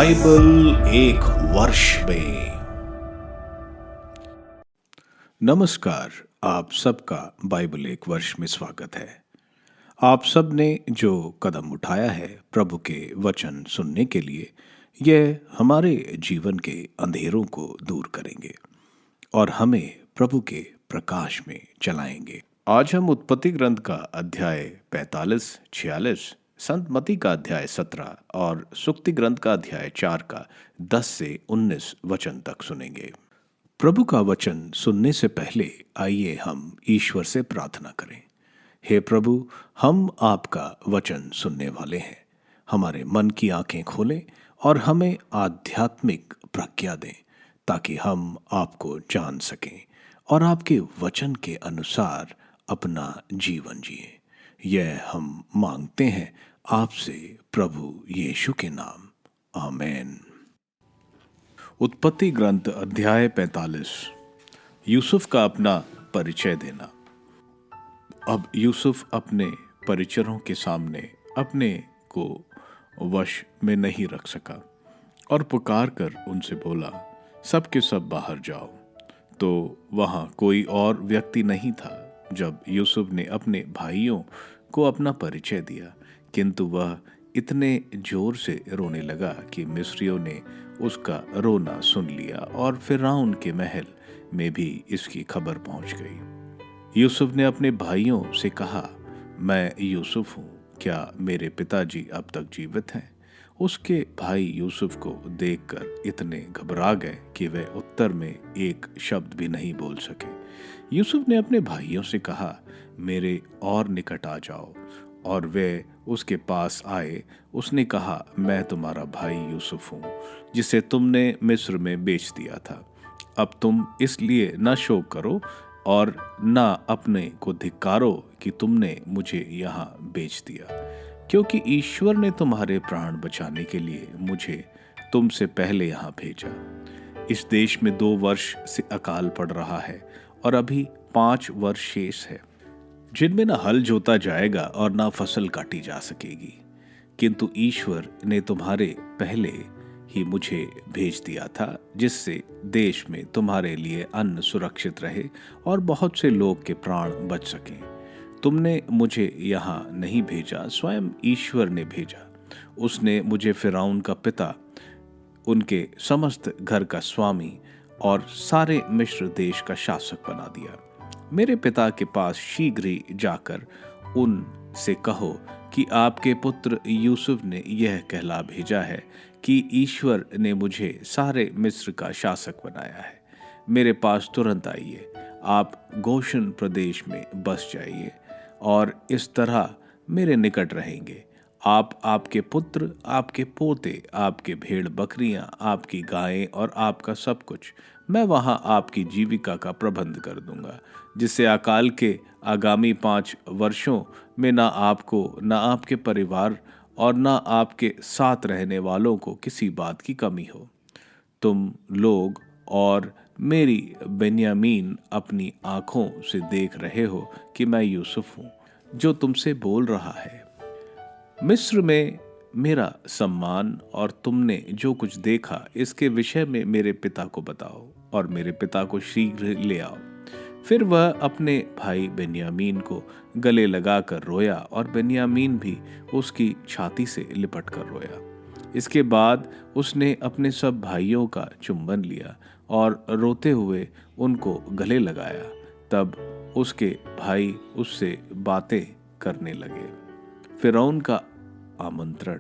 Bible एक वर्ष में। नमस्कार, आप सबका बाइबल एक वर्ष में स्वागत है। आप सब ने जो कदम उठाया है प्रभु के वचन सुनने के लिए, यह हमारे जीवन के अंधेरों को दूर करेंगे और हमें प्रभु के प्रकाश में चलाएंगे। आज हम उत्पत्ति ग्रंथ का अध्याय 45, 46, संत मत्ती का अध्याय 17 और सुक्ति ग्रंथ का अध्याय 4 का 10 से 19 वचन तक सुनेंगे। प्रभु का वचन सुनने से पहले आइए हम ईश्वर से प्रार्थना करें। हे प्रभु, हम आपका वचन सुनने वाले हैं। हमारे मन की आंखें खोलें और हमें आध्यात्मिक प्रज्ञा दें ताकि हम आपको जान सकें और आपके वचन के अनुसार अपना जीवन जिए। यह हम मांगते हैं आपसे प्रभु यीशु के नाम, आमीन। उत्पत्ति ग्रंथ अध्याय 45। यूसुफ का अपना परिचय देना। अब यूसुफ अपने परिचरों के सामने अपने को वश में नहीं रख सका और पुकार कर उनसे बोला, सब के सब बाहर जाओ। तो वहाँ कोई और व्यक्ति नहीं था। जब यूसुफ ने अपने भाइयों को अपना परिचय दिया, किंतु वह इतने जोर से रोने लगा कि मिस्रियों ने उसका रोना सुन लिया और फिरौन के महल में भी इसकी खबर पहुंच गई। यूसुफ ने अपने भाइयों से कहा, मैं यूसुफ हूँ, क्या मेरे पिताजी अब तक जीवित हैं? उसके भाई यूसुफ को देखकर इतने घबरा गए कि वे उत्तर में एक शब्द भी नहीं बोल सके। यूसुफ ने अपने भाइयों से कहा, मेरे और निकट आ जाओ, और वे उसके पास आए। उसने कहा, मैं तुम्हारा भाई यूसुफ हूँ, जिसे तुमने मिस्र में बेच दिया था। अब तुम इसलिए न शोक करो और न अपने को धिक्कारो कि तुमने मुझे यहाँ बेच दिया, क्योंकि ईश्वर ने तुम्हारे प्राण बचाने के लिए मुझे तुमसे पहले यहाँ भेजा। इस देश में 2 वर्ष से अकाल पड़ रहा है और अभी 5 वर्ष शेष है, जिनमें न हल जोता जाएगा और न फसल काटी जा सकेगी। किंतु ईश्वर ने तुम्हारे पहले ही मुझे भेज दिया था, जिससे देश में तुम्हारे लिए अन्न सुरक्षित रहे और बहुत से लोग के प्राण बच सकें। तुमने मुझे यहाँ नहीं भेजा, स्वयं ईश्वर ने भेजा। उसने मुझे फिरौन का पिता, उनके समस्त घर का स्वामी और सारे मिस्र देश का शासक बना दिया। मेरे पिता के पास शीघ्र ही जाकर उनसे कहो कि आपके पुत्र यूसुफ ने यह कहला भेजा है कि ईश्वर ने मुझे सारे मिस्र का शासक बनाया है। मेरे पास तुरंत आइए, आप गोशन प्रदेश में बस जाइए और इस तरह मेरे निकट रहेंगे। आप, आपके पुत्र, आपके पोते, आपके भेड़ बकरियां, आपकी गायें और आपका सब कुछ, मैं वहां आपकी जीविका का प्रबंध कर दूंगा, जिससे अकाल के आगामी 5 वर्षों में ना आपको, ना आपके परिवार और ना आपके साथ रहने वालों को किसी बात की कमी हो। तुम लोग और मेरी बेन्यामीन अपनी आंखों से देख रहे हो कि मैं यूसुफ हूँ जो तुमसे बोल रहा है। मिस्र में मेरा सम्मान और तुमने जो कुछ देखा, इसके विषय में मेरे पिता को बताओ और मेरे पिता को शीघ्र ले आओ। फिर वह अपने भाई बेन्यामीन को गले लगाकर रोया और बेन्यामीन भी उसकी छाती से लिपट कर रोया। इसके बाद उसने अपने सब भाइयों का चुंबन लिया और रोते हुए उनको गले लगाया। तब उसके भाई उससे बातें करने लगे। फिरौन का आमंत्रण।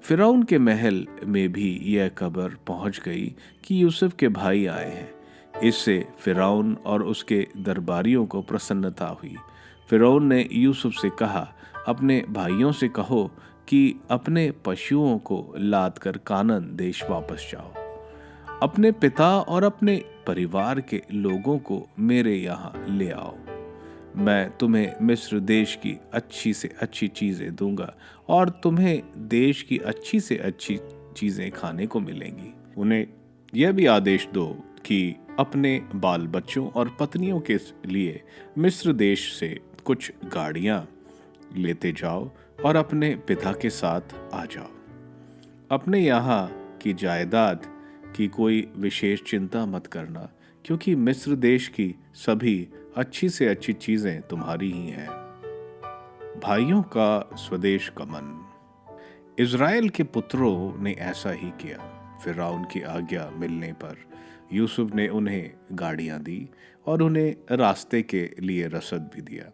फिरौन के महल में भी यह खबर पहुंच गई कि यूसुफ के भाई आए हैं। इससे फिरौन और उसके दरबारियों को प्रसन्नता हुई। फिरौन ने यूसुफ से कहा, अपने भाइयों से कहो कि अपने पशुओं को लाद कर कानान देश वापस जाओ। अपने पिता और अपने परिवार के लोगों को मेरे यहाँ ले आओ। मैं तुम्हें मिस्र देश की अच्छी से अच्छी चीज़ें दूंगा और तुम्हें देश की अच्छी से अच्छी चीज़ें खाने को मिलेंगी। उन्हें यह भी आदेश दो कि अपने बाल बच्चों और पत्नियों के लिए मिस्र देश से कुछ गाड़ियाँ लेते जाओ और अपने पिता के साथ आ जाओ। अपने यहाँ की जायदाद की कोई विशेष चिंता मत करना, क्योंकि मिस्र देश की सभी अच्छी से अच्छी चीजें तुम्हारी ही हैं। भाइयों का स्वदेश गमन। इज़राइल के पुत्रों ने ऐसा ही किया। फिरौन की आज्ञा मिलने पर यूसुफ ने उन्हें गाड़ियां दी और उन्हें रास्ते के लिए रसद भी दिया।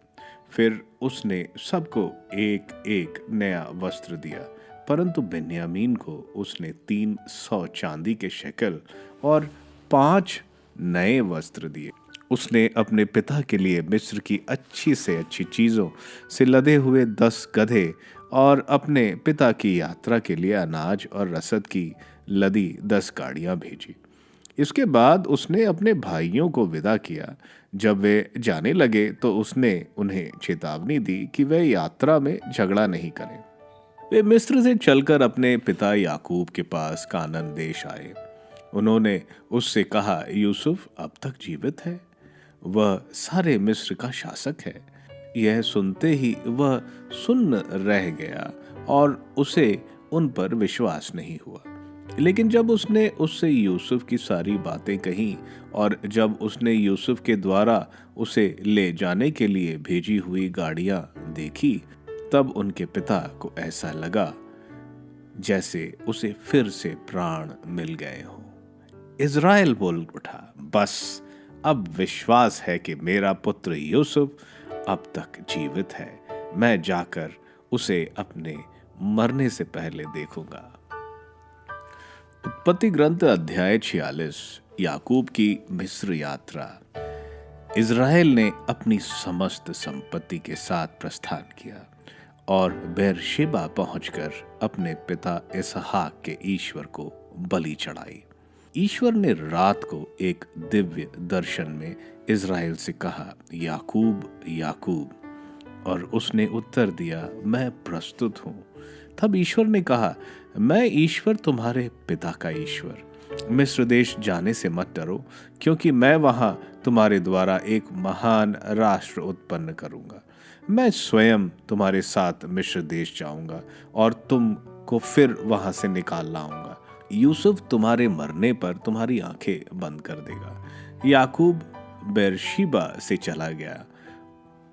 फिर उसने सबको एक एक नया वस्त्र दिया, परंतु बिन्यामीन को उसने 300 चांदी के शेकल और 5 नए वस्त्र दिए। उसने अपने पिता के लिए मिस्र की अच्छी से अच्छी चीजों से लदे हुए 10 गधे और अपने पिता की यात्रा के लिए अनाज और रसद की लदी 10 गाड़ियां भेजी। इसके बाद उसने अपने भाइयों को विदा किया। जब वे जाने लगे तो उसने उन्हें चेतावनी दी कि वे यात्रा में झगड़ा नहीं करें। वे मिस्र से चलकर अपने पिता याकूब के पास कानान देश आए। उन्होंने उससे कहा, यूसुफ अब तक जीवित है, वह सारे मिस्र का शासक है। यह सुनते ही वह सुन्न रह गया और उसे उन पर विश्वास नहीं हुआ। लेकिन जब उसने उससे यूसुफ की सारी बातें कहीं और जब उसने यूसुफ के द्वारा उसे ले जाने के लिए भेजी हुई गाड़ियां देखी, तब उनके पिता को ऐसा लगा जैसे उसे फिर से प्राण मिल गए हों। इज़राइल बोल उठा, बस अब विश्वास है कि मेरा पुत्र यूसुफ अब तक जीवित है। मैं जाकर उसे अपने मरने से पहले देखूंगा। उत्पत्ति ग्रंथ अध्याय 46। याकूब की मिस्र यात्रा। इज़राइल ने अपनी समस्त संपत्ति के साथ प्रस्थान किया और बेरशेबा पहुंचकर अपने पिता इसहाक के ईश्वर को बलि चढ़ाई। ईश्वर ने रात को एक दिव्य दर्शन में इज़राइल से कहा, याकूब याकूब, और उसने उत्तर दिया, मैं प्रस्तुत हूं। तब ईश्वर ने कहा, मैं ईश्वर तुम्हारे पिता का ईश्वर। मिस्र देश जाने से मत डरो, क्योंकि मैं वहां तुम्हारे द्वारा एक महान राष्ट्र उत्पन्न करूंगा। मैं स्वयं तुम्हारे साथ मिस्र देश जाऊंगा और तुमको फिर वहां से निकाल लाऊंगा। यूसुफ तुम्हारे मरने पर तुम्हारी आंखें बंद कर देगा। याकूब बेरशीबा से चला गया।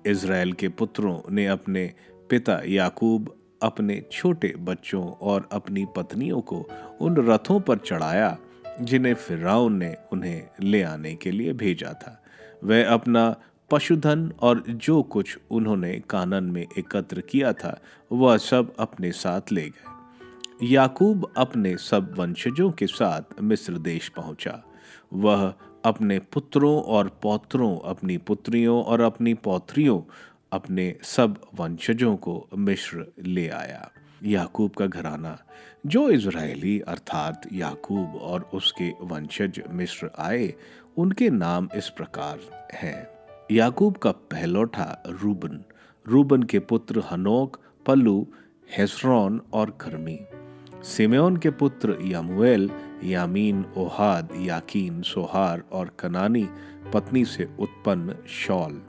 इज़राइल के पुत्रों ने अपने पिता याकूब अपने छोटे बच्चों और अपनी पत्नियों को उन रथों पर चढ़ाया जिन्हें फिरौन ने उन्हें ले आने के लिए भेजा था। वह अपना पशुधन और जो कुछ उन्होंने कानान में एकत्र किया था वह सब अपने साथ ले गए। याकूब अपने सब वंशजों के साथ मिस्र देश पहुंचा। वह अपने पुत्रों और पौत्रों, अपनी पुत्रियों और अपनी पौत्रियों, अपने सब वंशजों को मिस्र ले आया। याकूब का घराना, जो इज़राइली अर्थात याकूब और उसके वंशज मिस्र आए, उनके नाम इस प्रकार हैं। याकूब का पहलौठा रूबन। रूबन के पुत्र हनोक, पल्लू, हेस्रोन और कर्मी। सिमेओन के पुत्र यमूएल, यामीन, ओहाद, याकीन, सोहार और कनानी पत्नी से उत्पन्न शौल।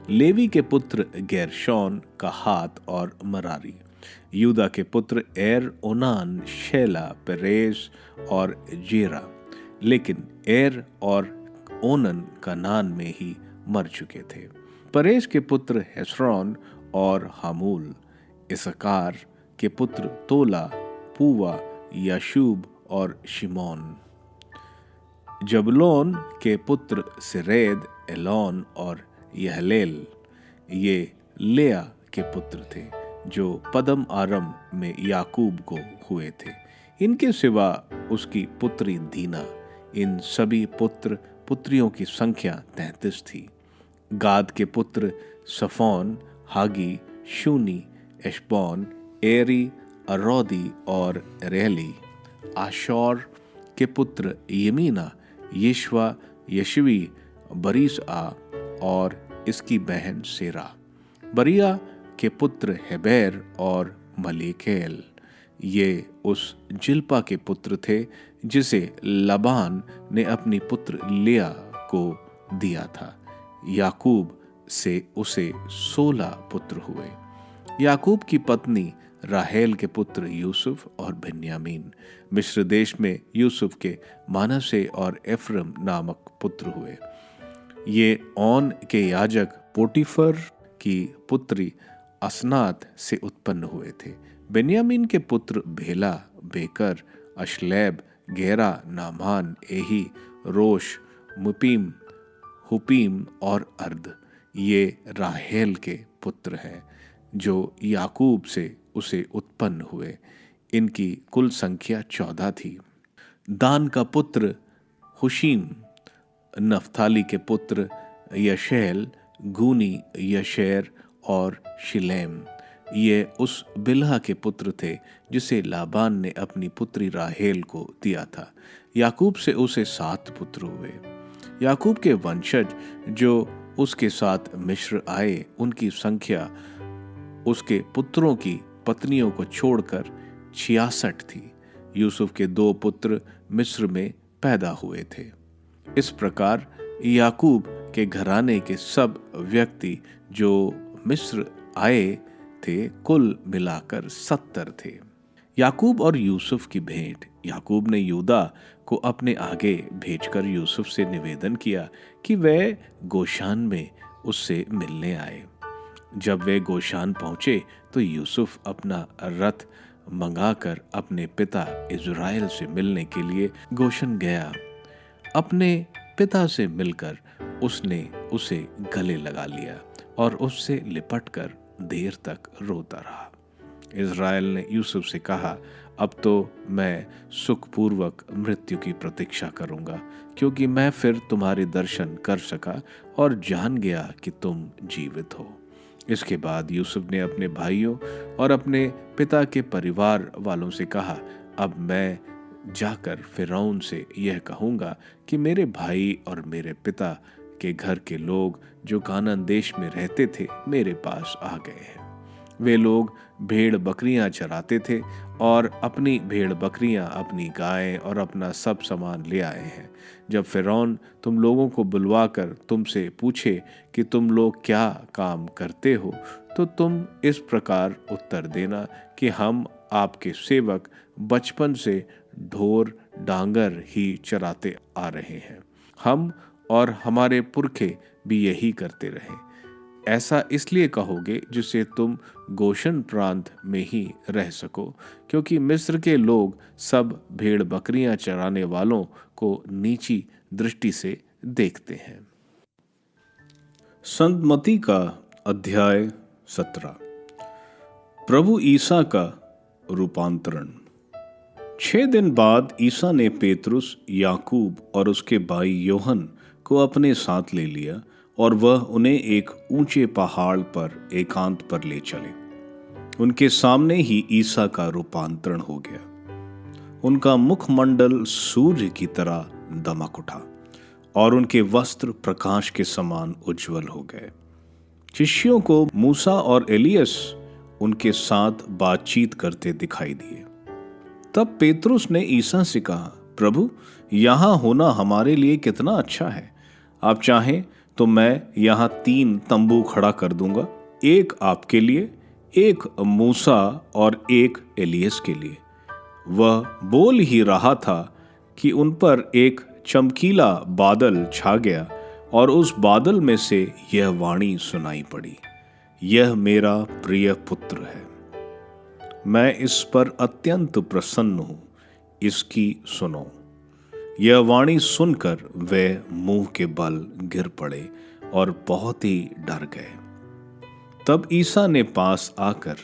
लेवी के पुत्र गेरशोन, कहात और मरारी। यूदा के पुत्र एर, ओनान, शेला, पेरेस और जेरा। लेकिन एर और ओनन कनान में ही मर चुके थे। परेस के पुत्र हेस्रोन और हमूल। इसकार के पुत्र तोला, पूवा, याशूब और शिमोन। जबलोन के पुत्र सिरेद, एलोन और यहलेल। ये लेया के पुत्र थे जो पदम आरम में याकूब को हुए थे। इनके सिवा उसकी पुत्री दीना। इन सभी पुत्र पुत्रियों की संख्या 33 थी। गाद के पुत्र सफोन, हागी, शूनी, एशबोन, एरी, अरोदी और रेली। आशौर के पुत्र यमीना, यशवा, यशवी, बरीसआ और इसकी बहन सेरा। बरिया के पुत्र हेबेर और मलेकेल। ये उस जिल्पा के पुत्र थे जिसे लबान ने अपनी पुत्र लिया को दिया था। याकूब से उसे 16 पुत्र हुए। याकूब की पत्नी राहेल के पुत्र यूसुफ और बिन्यामीन। मिस्र देश में यूसुफ के मानसे और एफ्रम नामक पुत्र हुए। ये ओन के याजक पोटीफर की पुत्री असनात से उत्पन्न हुए थे। बिन्यामीन के पुत्र भेला, बेकर, अशलेब, गेरा, नामान, एही, रोश, मुपीम, हुपीम और अर्द ये राहेल के पुत्र हैं जो याकूब से उसे उत्पन्न हुए। इनकी कुल संख्या 14 थी। दान का पुत्र हुशीम, नफ्ताली के पुत्र यशेल, गूनी, यशेर और शिलेम ये उस बिल्हा के पुत्र थे जिसे लाबान ने अपनी पुत्री राहेल को दिया था। याकूब से उसे 7 पुत्र हुए। याकूब के वंशज जो उसके साथ मिस्र आए, उनकी संख्या उसके पुत्रों की पत्नियों को छोड़कर 66 थी। यूसुफ के 2 पुत्र मिस्र में पैदा हुए थे। इस प्रकार याकूब के घराने के सब व्यक्ति जो मिस्र आए थे कुल मिलाकर 70 थे। याकूब और यूसुफ की भेंट। याकूब ने यूदा को अपने आगे भेजकर यूसुफ से निवेदन किया कि वह गोशान में उससे मिलने आए। जब वे गोशान पहुंचे तो यूसुफ अपना रथ मंगाकर अपने पिता इज़राइल से मिलने के लिए गोशन गया। अपने पिता से मिलकर उसने उसे गले लगा लिया और उससे लिपटकर देर तक रोता रहा। इज़राइल ने यूसुफ से कहा, अब तो मैं सुखपूर्वक मृत्यु की प्रतीक्षा करूंगा, क्योंकि मैं फिर तुम्हारे दर्शन कर सका और जान गया कि तुम जीवित हो। इसके बाद यूसुफ ने अपने भाइयों और अपने पिता के परिवार वालों से कहा, अब मैं जाकर फिरौन से यह कहूंगा कि मेरे भाई और मेरे पिता के घर के लोग जो कानान देश में रहते थे मेरे पास आ गए हैं। वे लोग भेड़ बकरियां चराते थे और अपनी भेड़ बकरियां, अपनी गायें और अपना सब सामान ले आए हैं। जब फिरौन तुम लोगों को बुलवाकर तुमसे पूछे कि तुम लोग क्या काम करते हो, तो तुम इस प्रकार उत्तर देना कि हम आपके सेवक बचपन से ढोर डांगर ही चराते आ रहे हैं। हम और हमारे पुरखे भी यही करते रहे। ऐसा इसलिए कहोगे जिससे तुम गोशन प्रांत में ही रह सको, क्योंकि मिस्र के लोग सब भेड़ बकरियां चराने वालों को नीची दृष्टि से देखते हैं। संतमती का अध्याय 17। प्रभु ईसा का रूपांतरण। 6 दिन बाद ईसा ने पेतरुस, याकूब और उसके भाई योहन को अपने साथ ले लिया और वह उन्हें एक ऊंचे पहाड़ पर एकांत पर ले चले। उनके सामने ही ईसा का रूपांतरण हो गया। उनका मुखमंडल सूर्य की तरह दमक उठा और उनके वस्त्र प्रकाश के समान उज्जवल हो गए। शिष्यों को मूसा और एलियस उनके साथ बातचीत करते दिखाई दिए। तब पेतरुस ने ईसा से कहा, प्रभु, यहां होना हमारे लिए कितना अच्छा है। आप चाहें तो मैं यहाँ 3 तंबू खड़ा कर दूंगा, एक आपके लिए, एक मूसा और एक एलियस के लिए। वह बोल ही रहा था कि उन पर एक चमकीला बादल छा गया और उस बादल में से यह वाणी सुनाई पड़ी, यह मेरा प्रिय पुत्र है, मैं इस पर अत्यंत प्रसन्न हूं, इसकी सुनो। यह वाणी सुनकर वे मुंह के बल गिर पड़े और बहुत ही डर गए। तब ईसा ने पास आकर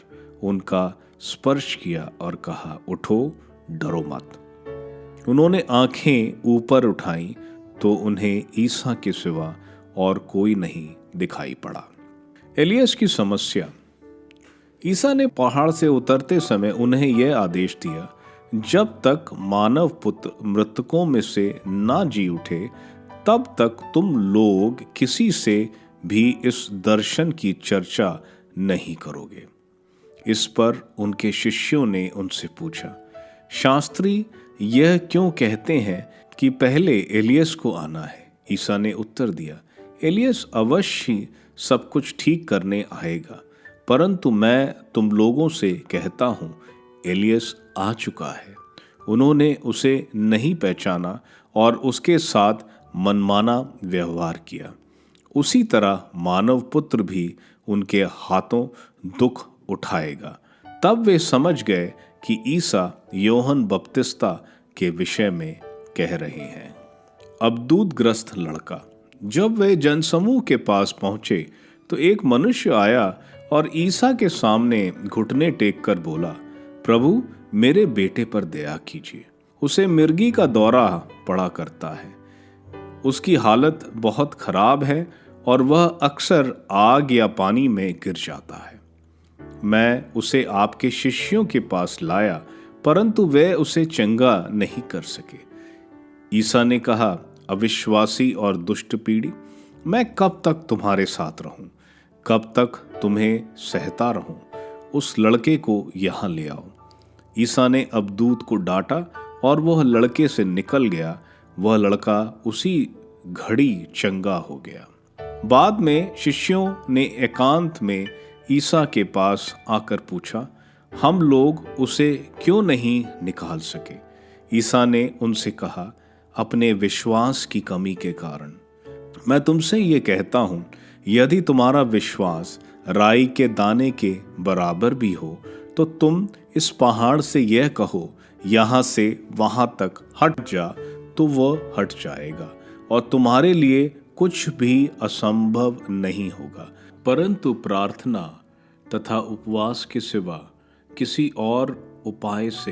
उनका स्पर्श किया और कहा, उठो, डरो मत। उन्होंने आंखें ऊपर उठाई तो उन्हें ईसा के सिवा और कोई नहीं दिखाई पड़ा। एलियस की समस्या। ईसा ने पहाड़ से उतरते समय उन्हें यह आदेश दिया, जब तक मानव पुत्र मृतकों में से ना जी उठे, तब तक तुम लोग किसी से भी इस दर्शन की चर्चा नहीं करोगे। इस पर उनके शिष्यों ने उनसे पूछा, शास्त्री यह क्यों कहते हैं कि पहले एलियस को आना है? ईसा ने उत्तर दिया, एलियस अवश्य ही सब कुछ ठीक करने आएगा, परंतु मैं तुम लोगों से कहता हूं, एलियस आ चुका है। उन्होंने उसे नहीं पहचाना और उसके साथ मनमाना व्यवहार किया। उसी तरह मानव पुत्र भी उनके हाथों दुख उठाएगा। तब वे समझ गए कि ईसा योहन बपतिस्ता के विषय में कह रहे हैं। अबदूतग्रस्त लड़का। जब वे जनसमूह के पास पहुंचे तो एक मनुष्य आया और ईसा के सामने घुटने टेक कर बोला, प्रभु, मेरे बेटे पर दया कीजिए। उसे मिर्गी का दौरा पड़ा करता है। उसकी हालत बहुत खराब है और वह अक्सर आग या पानी में गिर जाता है। मैं उसे आपके शिष्यों के पास लाया, परंतु वे उसे चंगा नहीं कर सके। ईसा ने कहा, अविश्वासी और दुष्ट पीढ़ी, मैं कब तक तुम्हारे साथ रहूं? कब तक तुम्हें सहता रहूं? उस लड़के को यहां ले आओ। ईसा ने अबदूत को डांटा और वह लड़के से निकल गया। वह लड़का उसी घड़ी चंगा हो गया। बाद में शिष्यों ने एकांत में ईसा के पास आकर पूछा, हम लोग उसे क्यों नहीं निकाल सके? ईसा ने उनसे कहा, अपने विश्वास की कमी के कारण। मैं तुमसे ये कहता हूं, यदि तुम्हारा विश्वास राई के दाने के बराबर भी हो तो तुम इस पहाड़ से यह कहो, यहां से वहां तक हट जा, तो वह हट जाएगा और तुम्हारे लिए कुछ भी असंभव नहीं होगा। परंतु प्रार्थना तथा उपवास के सिवा किसी और उपाय से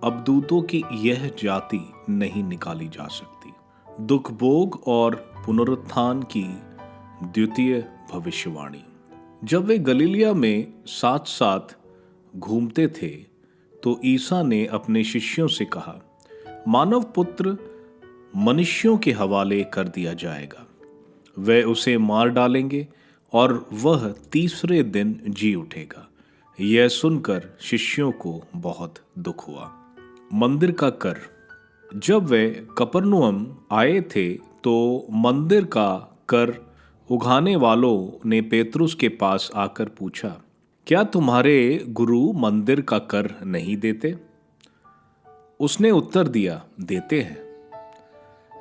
अबदूतों की यह जाति नहीं निकाली जा सकती। दुख भोग और पुनरुत्थान की द्वितीय भविष्यवाणी। जब वे गलीलिया में साथ साथ घूमते थे तो ईसा ने अपने शिष्यों से कहा, मानव पुत्र मनुष्यों के हवाले कर दिया जाएगा। वे उसे मार डालेंगे और वह तीसरे दिन जी उठेगा। यह सुनकर शिष्यों को बहुत दुख हुआ। मंदिर का कर। जब वे कफरनहूम आए थे तो मंदिर का कर उगाने वालों ने पेतरुस के पास आकर पूछा, क्या तुम्हारे गुरु मंदिर का कर नहीं देते? उसने उत्तर दिया, देते हैं।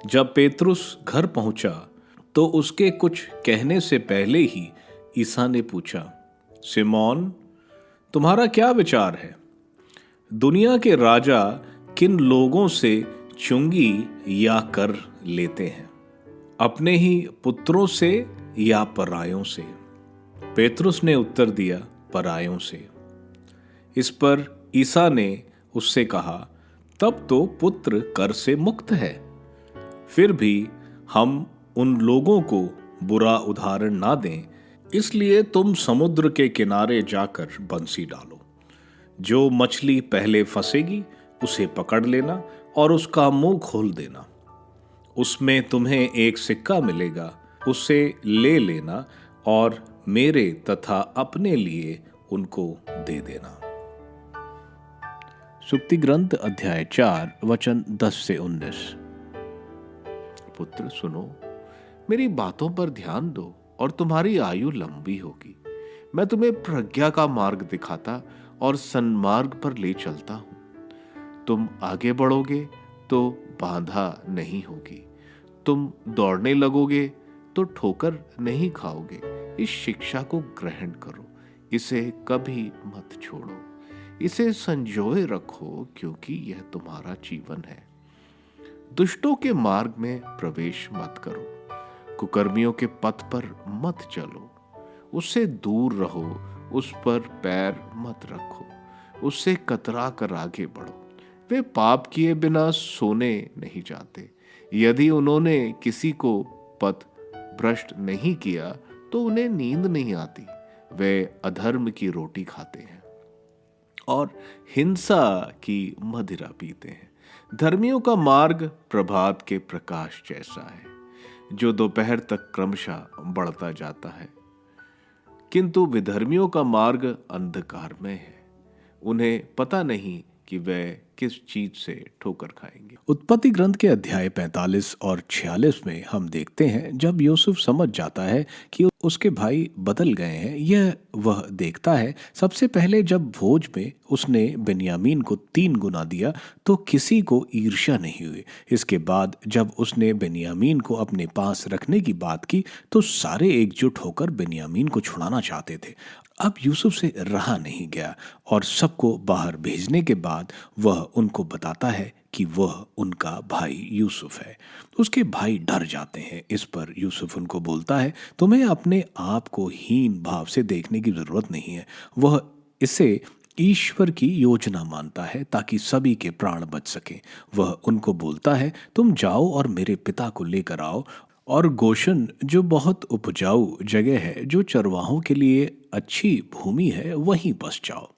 जब पेतरुस घर पहुंचा तो उसके कुछ कहने से पहले ही ईसा ने पूछा, सिमोन, तुम्हारा क्या विचार है? दुनिया के राजा किन लोगों से चुंगी या कर लेते हैं, अपने ही पुत्रों से या परायों से? पेतरुस ने उत्तर दिया, परायों से। इस पर ईसा ने उससे कहा, तब तो पुत्र कर से मुक्त है। फिर भी हम उन लोगों को बुरा उदाहरण ना दें, इसलिए तुम समुद्र के किनारे जाकर बंसी डालो। जो मछली पहले फंसेगी उसे पकड़ लेना और उसका मुंह खोल देना। उसमें तुम्हें एक सिक्का मिलेगा, उसे ले लेना और मेरे तथा अपने लिए उनको दे देना। सुक्ति ग्रंथ अध्याय 4 वचन 10 से 19। पुत्र सुनो, मेरी बातों पर ध्यान दो और तुम्हारी आयु लंबी होगी। मैं तुम्हें प्रज्ञा का मार्ग दिखाता और सन्मार्ग पर ले चलता हूं। तुम आगे बढ़ोगे तो बाधा नहीं होगी। तुम दौड़ने लगोगे तो ठोकर नहीं खाओगे। इस शिक्षा को ग्रहण करो, इसे कभी मत छोड़ो। इसे संजोए रखो, क्योंकि यह तुम्हारा जीवन है। दुष्टों के मार्ग में प्रवेश मत करो, कुकर्मियों के पथ पर मत चलो। उससे दूर रहो, उस पर पैर मत रखो, उससे कतरा कर आगे बढ़ो। वे पाप किए बिना सोने नहीं जाते। यदि उन्होंने किसी को पथ भ्रष्ट नहीं किया तो उन्हें नींद नहीं आती। वे अधर्म की रोटी खाते हैं और हिंसा की मदिरा पीते हैं। धर्मियों का मार्ग प्रभात के प्रकाश जैसा है, जो दोपहर तक क्रमशः बढ़ता जाता है, किंतु विधर्मियों का मार्ग अंधकार में है। उन्हें पता नहीं कि वह किस चीज से ठोकर खाएंगे। उत्पत्ति ग्रंथ के अध्याय 45 और 46 में हम देखते हैं जब यूसुफ समझ जाता है कि उसके भाई बदल गए हैं, यह वह देखता है। सबसे पहले जब भोज में उसने बेन्यामीन को 3 गुना दिया तो किसी को ईर्ष्या नहीं हुई। इसके बाद जब उसने बेन्यामीन को अपने पास रखने की बात की तो सारे एकजुट होकर बेन्यामीन को छुड़ाना चाहते थे। अब यूसुफ से रहा नहीं गया और सबको बाहर भेजने के बाद वह उनको बताता है कि वह उनका भाई यूसुफ है। उसके भाई डर जाते हैं। इस पर यूसुफ उनको बोलता है, तुम्हें अपने आप को हीन भाव से देखने की जरूरत नहीं है। वह इसे ईश्वर की योजना मानता है ताकि सभी के प्राण बच सकें। वह उनको बोलता है, तुम जाओ और मेरे पिता को लेकर आओ और गोशन, जो बहुत उपजाऊ जगह है, जो चरवाहों के लिए अच्छी भूमि है, वहीं बस जाओ।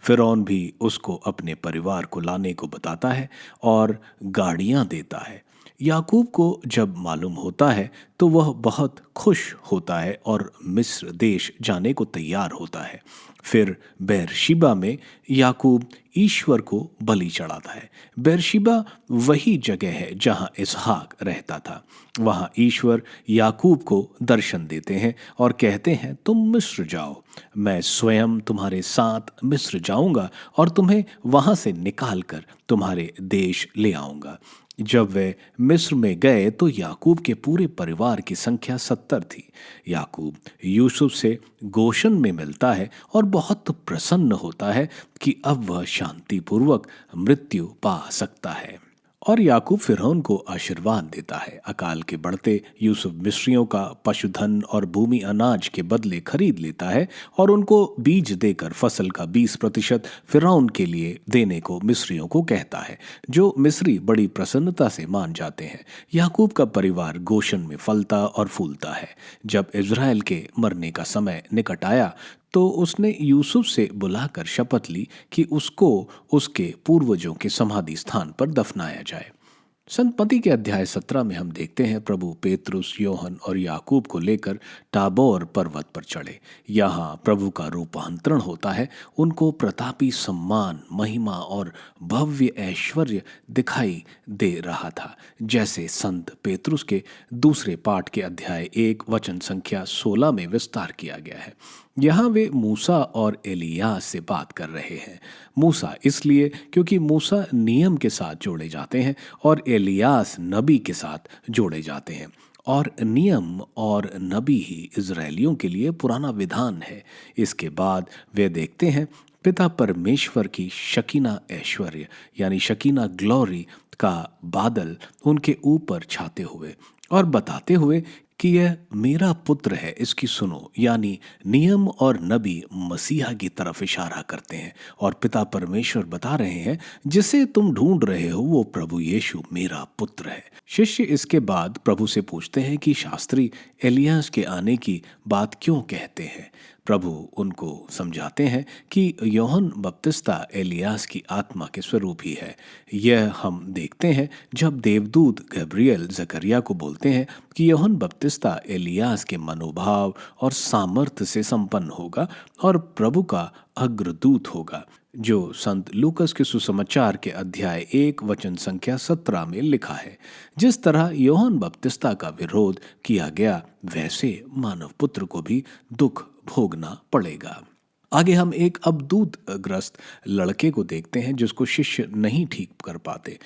फिरौन भी उसको अपने परिवार को लाने को बताता है और गाड़ियां देता है। याकूब को जब मालूम होता है तो वह बहुत खुश होता है और मिस्र देश जाने को तैयार होता है। फिर बेरशिबा में याकूब ईश्वर को बलि चढ़ाता है। बेरशिबा वही जगह है जहां इसहाक रहता था। वहां ईश्वर याकूब को दर्शन देते हैं और कहते हैं, तुम मिस्र जाओ, मैं स्वयं तुम्हारे साथ मिस्र जाऊंगा और तुम्हें वहां से निकाल कर तुम्हारे देश ले आऊंगा। जब वे मिस्र में गए तो याकूब के पूरे परिवार की संख्या 70 थी। याकूब यूसुफ से गोशन में मिलता है और बहुत प्रसन्न होता है कि अब वह शांतिपूर्वक मृत्यु पा सकता है। और याकूब फिरौन को आशीर्वाद देता है। अकाल के बढ़ते यूसुफ मिस्रियों का पशुधन और भूमि अनाज के बदले खरीद लेता है और उनको बीज देकर फसल का 20% फिरौन के लिए देने को मिस्रियों को कहता है, जो मिस्री बड़ी प्रसन्नता से मान जाते हैं। याकूब का परिवार गोशन में फलता और फूलता है। जब इज़राइल के मरने का समय निकट आया तो उसने यूसुफ से बुलाकर शपथ ली कि उसको उसके पूर्वजों के समाधि स्थान पर दफनाया जाए। संतपति के अध्याय 17 में हम देखते हैं प्रभु पेतरुस, योहन और याकूब को लेकर टाबोर पर्वत पर चढ़े। यहाँ प्रभु का रूपांतरण होता है। उनको प्रतापी सम्मान, महिमा और भव्य ऐश्वर्य दिखाई दे रहा था, जैसे संत पेतरुस के दूसरे पाठ के अध्याय 1 वचन संख्या 16 में विस्तार किया गया है। यहाँ वे मूसा और एलियास से बात कर रहे हैं। मूसा इसलिए क्योंकि मूसा नियम के साथ जोड़े जाते हैं और एलियास नबी के साथ जोड़े जाते हैं, और नियम और नबी ही इजरायलियों के लिए पुराना विधान है। इसके बाद वे देखते हैं पिता परमेश्वर की शकीना ऐश्वर्य यानी शकीना ग्लोरी का बादल उनके ऊपर छाते हुए और बताते हुए कि यह मेरा पुत्र है, इसकी सुनो। यानी नियम और नबी मसीहा की तरफ इशारा करते हैं और पिता परमेश्वर बता रहे हैं, जिसे तुम ढूंढ रहे हो वो प्रभु यीशु मेरा पुत्र है। शिष्य इसके बाद प्रभु से पूछते हैं कि शास्त्री एलियास के आने की बात क्यों कहते हैं। प्रभु उनको समझाते हैं कि यूहन्ना बपतिस्ता एलियास की आत्मा के स्वरूप ही है। यह हम देखते हैं जब देवदूत गब्रियल जकरिया को बोलते हैं कि यूहन्ना बपतिस्ता एलियास के मनोभाव और सामर्थ्य से संपन्न होगा और प्रभु का अग्रदूत होगा, जो संत लूकस के सुसमाचार के अध्याय 1 वचन संख्या 17 में लिखा है। जिस तरह यूहन्ना बपतिस्ता का विरोध किया गया, वैसे मानव पुत्र को भी दुख भोगना पड़ेगा। आगे हम एक अबदूत ग्रस्त लड़के को देखते हैं जिसको शिष्य नहीं ठीक कर पाते।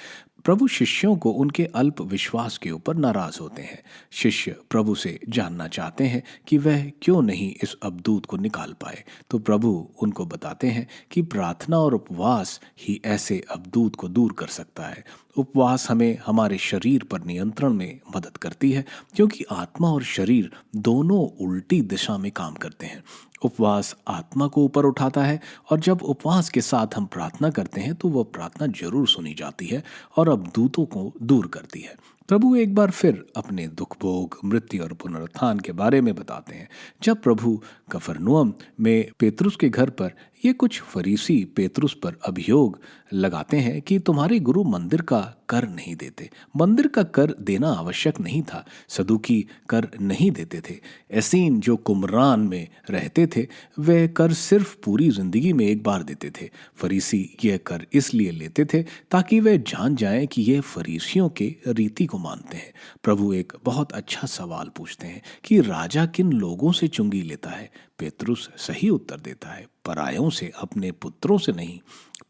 प्रभु शिष्यों को उनके अल्प विश्वास के ऊपर नाराज होते हैं। शिष्य प्रभु से जानना चाहते हैं कि वह क्यों नहीं इस अबदूत को निकाल पाए, तो प्रभु उनको बताते हैं कि प्रार्थना और उपवास ही ऐसे अबदूत को दूर कर सकता है। उपवास हमें हमारे शरीर पर नियंत्रण में मदद करती है, क्योंकि आत्मा और शरीर दोनों उल्टी दिशा में काम करते हैं। उपवास आत्मा को ऊपर उठाता है और जब उपवास के साथ हम प्रार्थना करते हैं तो वह प्रार्थना जरूर सुनी जाती है और अबदूतों को दूर करती है। प्रभु एक बार फिर अपने दुख भोग, मृत्यु और पुनरुत्थान के बारे में बताते हैं। जब प्रभु कफरनहूम में पेतरुस के घर पर ये कुछ फरीसी पेतरुस पर अभियोग लगाते हैं कि तुम्हारे गुरु मंदिर का कर नहीं देते। मंदिर का कर देना आवश्यक नहीं था, सदूकी कर नहीं देते थे। एसीन जो कुमरान में रहते थे वे कर सिर्फ पूरी जिंदगी में एक बार देते थे। फरीसी यह कर इसलिए लेते थे ताकि वे जान जाएं कि ये फरीसियों के रीति को मानते हैं। प्रभु एक बहुत अच्छा सवाल पूछते हैं कि राजा किन लोगों से चुंगी लेता है। पेतरुस सही उत्तर देता है, परायों से, अपने पुत्रों से नहीं।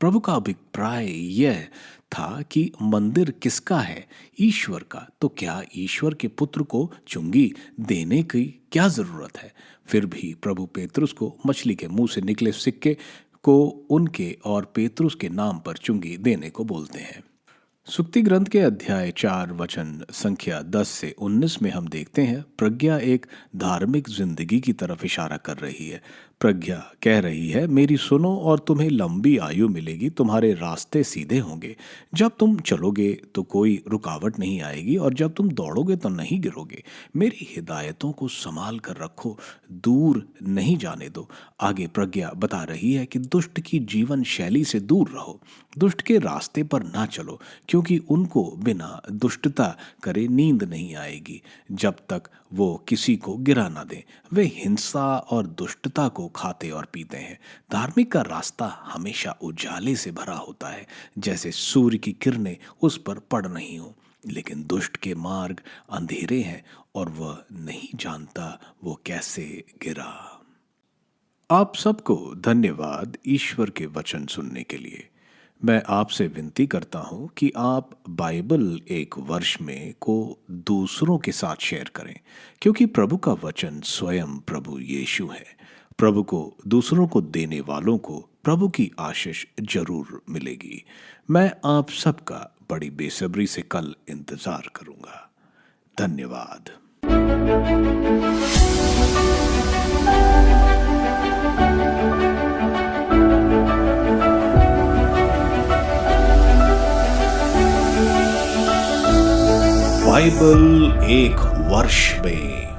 प्रभु का अभिप्राय यह था कि मंदिर किसका है? ईश्वर का। तो क्या ईश्वर के पुत्र को चुंगी देने की क्या जरूरत है? फिर भी प्रभु पेतरुस को मछली के मुंह से निकले सिक्के को उनके और पेतरुस के नाम पर चुंगी देने को बोलते हैं। सुक्ति ग्रंथ के अध्याय 4 वचन संख्या 10 से 19 में हम देखते हैं प्रज्ञा एक धार्मिक जिंदगी की तरफ इशारा कर रही है। प्रज्ञा कह रही है, मेरी सुनो और तुम्हें लंबी आयु मिलेगी, तुम्हारे रास्ते सीधे होंगे। जब तुम चलोगे तो कोई रुकावट नहीं आएगी और जब तुम दौड़ोगे तो नहीं गिरोगे। मेरी हिदायतों को संभाल कर रखो, दूर नहीं जाने दो। आगे प्रज्ञा बता रही है कि दुष्ट की जीवन शैली से दूर रहो, दुष्ट के रास्ते पर ना चलो, क्योंकि उनको बिना दुष्टता करे नींद नहीं आएगी जब तक वो किसी को गिरा ना दें। वे हिंसा और दुष्टता को खाते और पीते हैं। धार्मिक का रास्ता हमेशा उजाले से भरा होता है, जैसे सूर्य की किरणें उस पर पड़ रही हों। लेकिन दुष्ट के मार्ग अंधेरे हैं और वह नहीं जानता वो कैसे गिरा। आप सबको धन्यवाद ईश्वर के वचन सुनने के लिए। मैं आपसे विनती करता हूं कि आप बाइबल एक वर्ष में को दूसरों के साथ शेयर करें, क्योंकि प्रभु का वचन स्वयं प्रभु यीशु है। प्रभु को दूसरों को देने वालों को प्रभु की आशीष जरूर मिलेगी। मैं आप सबका बड़ी बेसब्री से कल इंतजार करूंगा। धन्यवाद। बाइबल एक वर्ष में